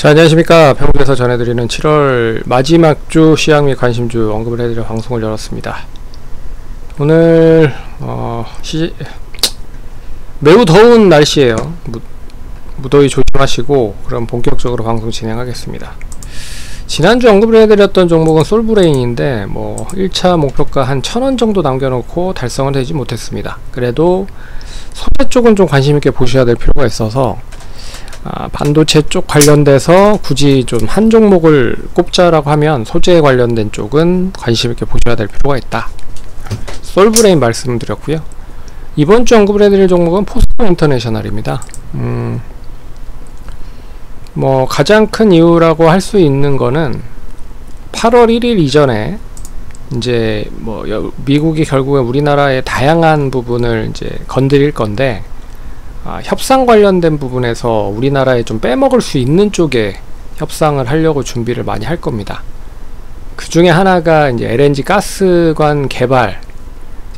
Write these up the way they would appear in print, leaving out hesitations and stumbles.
자, 안녕하십니까. 평소에서 전해드리는 7월 마지막 주 시황 및 관심주 언급을 해드려 방송을 열었습니다. 오늘 매우 더운 날씨에요. 무더위 조심하시고 그럼 본격적으로 방송 진행하겠습니다. 지난주 언급을 해드렸던 종목은 솔브레인인데 1차 목표가 한 1000원 정도 남겨놓고 달성은 되지 못했습니다. 그래도 소재 쪽은 좀 관심있게 보셔야 될 필요가 있어서 반도체 쪽 관련돼서 굳이 좀 한 종목을 꼽자라고 하면 소재에 관련된 쪽은 관심있게 보셔야 될 필요가 있다. 솔브레인 말씀드렸고요. 이번 주 언급을 해드릴 종목은 포스코 인터내셔널입니다. 가장 큰 이유라고 할 수 있는 거는 8월 1일 이전에 이제 미국이 결국에 우리나라의 다양한 부분을 이제 건드릴 건데 협상 관련된 부분에서 우리나라에 좀 빼먹을 수 있는 쪽에 협상을 하려고 준비를 많이 할 겁니다. 그 중에 하나가 이제 LNG 가스관 개발,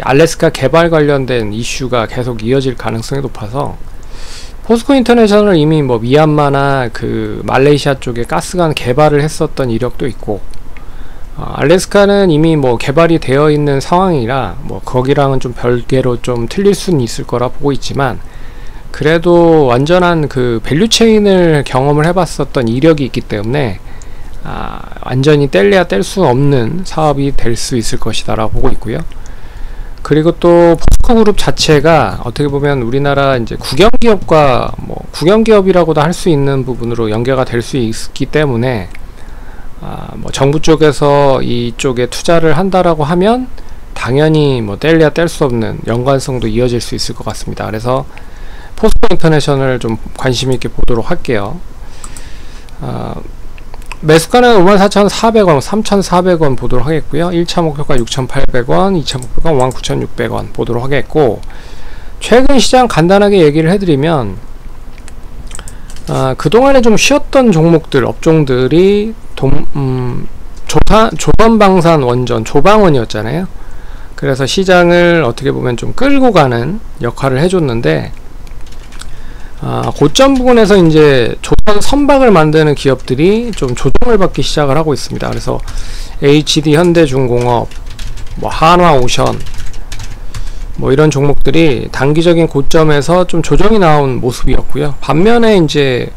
알래스카 개발 관련된 이슈가 계속 이어질 가능성이 높아서 포스코 인터내셔널 이미 미얀마나 말레이시아 쪽에 가스관 개발을 했었던 이력도 있고, 알래스카는 이미 개발이 되어 있는 상황이라 거기랑은 좀 별개로 좀 틀릴 수는 있을 거라 보고 있지만, 그래도 완전한 밸류체인을 경험을 해봤었던 이력이 있기 때문에 완전히 뗄래야 뗄 수 없는 사업이 될 수 있을 것이다 라고 보고 있고요. 그리고 또 포스코 그룹 자체가 어떻게 보면 우리나라 이제 국영기업과 국영기업이라고도 할 수 있는 부분으로 연계가 될 수 있기 때문에 정부 쪽에서 이쪽에 투자를 한다라고 하면 당연히 뗄래야 뗄 수 없는 연관성도 이어질 수 있을 것 같습니다. 그래서 포스코 인터내셔널 좀 관심있게 보도록 할게요. 매수가는 54,400원, 3,400원 보도록 하겠고요. 1차 목표가 6,800원, 2차 목표가 59,600원 보도록 하겠고, 최근 시장 간단하게 얘기를 해드리면 그동안에 좀 쉬었던 종목들, 업종들이 조선방산 원전, 조방원이었잖아요. 그래서 시장을 어떻게 보면 좀 끌고 가는 역할을 해줬는데, 고점 부분에서 이제 조선 선박을 만드는 기업들이 좀 조정을 받기 시작을 하고 있습니다. 그래서 HD 현대중공업, 한화오션, 이런 종목들이 단기적인 고점에서 좀 조정이 나온 모습이었고요. 반면에 이제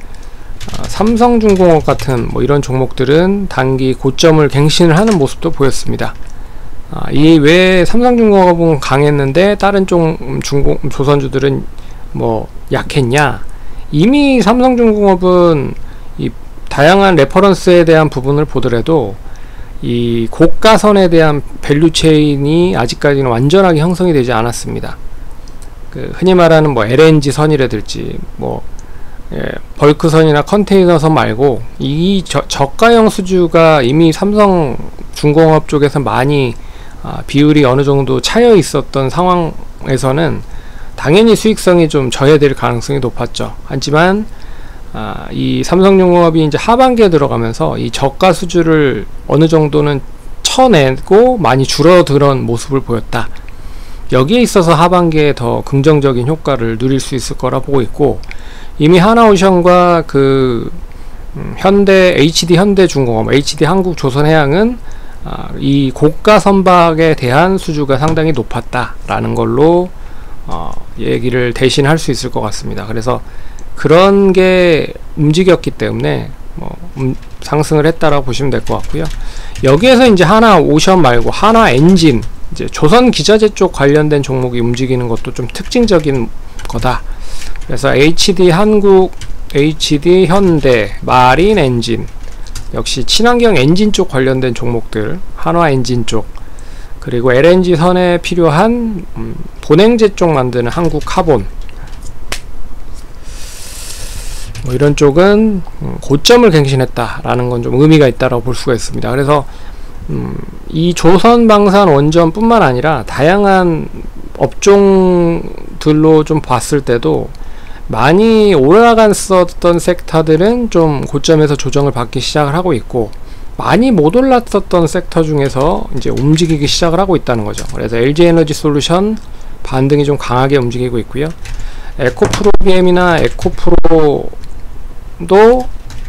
삼성중공업 같은 이런 종목들은 단기 고점을 갱신을 하는 모습도 보였습니다. 이 외에 삼성중공업은 강했는데 다른 조선주들은 약했냐? 이미 삼성중공업은 이 다양한 레퍼런스에 대한 부분을 보더라도 이 고가선에 대한 밸류체인이 아직까지는 완전하게 형성이 되지 않았습니다. 흔히 말하는 LNG 선이라든지 벌크선이나 컨테이너선 말고 이 저가형 수주가 이미 삼성중공업 쪽에서 많이 비율이 어느 정도 차여 있었던 상황에서는 당연히 수익성이 좀 저해될 가능성이 높았죠. 하지만 이 삼성중공업이 이제 하반기에 들어가면서 이 저가 수주를 어느 정도는 쳐내고 많이 줄어드는 모습을 보였다. 여기에 있어서 하반기에 더 긍정적인 효과를 누릴 수 있을 거라 보고 있고, 이미 하나오션과 HD 현대중공업, HD 한국조선해양은 이 고가 선박에 대한 수주가 상당히 높았다라는 걸로 얘기를 대신 할 수 있을 것 같습니다. 그래서 그런 게 움직였기 때문에 상승을 했다라고 보시면 될 것 같고요. 여기에서 이제 하나오션 말고 하나엔진, 이제 조선 기자재 쪽 관련된 종목이 움직이는 것도 좀 특징적인 거다. 그래서 HD 한국, HD 현대, 마린 엔진, 역시 친환경 엔진 쪽 관련된 종목들, 한화 엔진 쪽, 그리고 LNG 선에 필요한 본행제 쪽 만드는 한국 카본, 이런 쪽은 고점을 갱신했다라는 건 좀 의미가 있다라고 볼 수가 있습니다. 그래서 이 조선방산 원전 뿐만 아니라 다양한 업종들로 좀 봤을 때도 많이 올라갔었던 섹터들은 좀 고점에서 조정을 받기 시작을 하고 있고, 많이 못 올랐었던 섹터 중에서 이제 움직이기 시작을 하고 있다는 거죠. 그래서 LG에너지솔루션 반등이 좀 강하게 움직이고 있고요. 에코프로 BM이나 에코프로도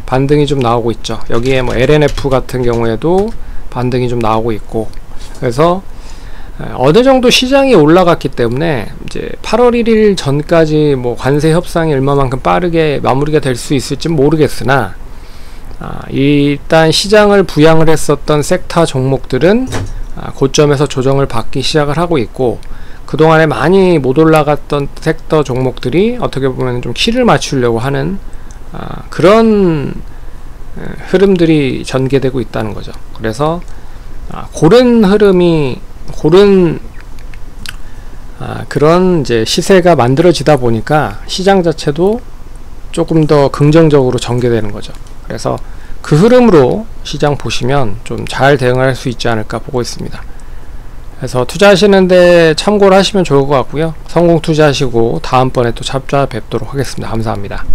반등이 좀 나오고 있죠. 여기에 뭐 LNF 같은 경우에도 반등이 좀 나오고 있고, 그래서 어느 정도 시장이 올라갔기 때문에 이제 8월 1일 전까지 뭐 관세 협상이 얼마만큼 빠르게 마무리가 될 수 있을지 모르겠으나, 일단 시장을 부양을 했었던 섹터 종목들은 고점에서 조정을 받기 시작을 하고 있고, 그동안에 많이 못 올라갔던 섹터 종목들이 어떻게 보면 좀 키를 맞추려고 하는 그런 흐름들이 전개되고 있다는 거죠. 그래서 고른 흐름이 그런 이제 시세가 만들어지다 보니까 시장 자체도 조금 더 긍정적으로 전개되는 거죠. 그래서 그 흐름으로 시장 보시면 좀 잘 대응을 할 수 있지 않을까 보고 있습니다. 그래서 투자하시는데 참고를 하시면 좋을 것 같고요. 성공 투자하시고 다음번에 또 찾아뵙도록 하겠습니다. 감사합니다.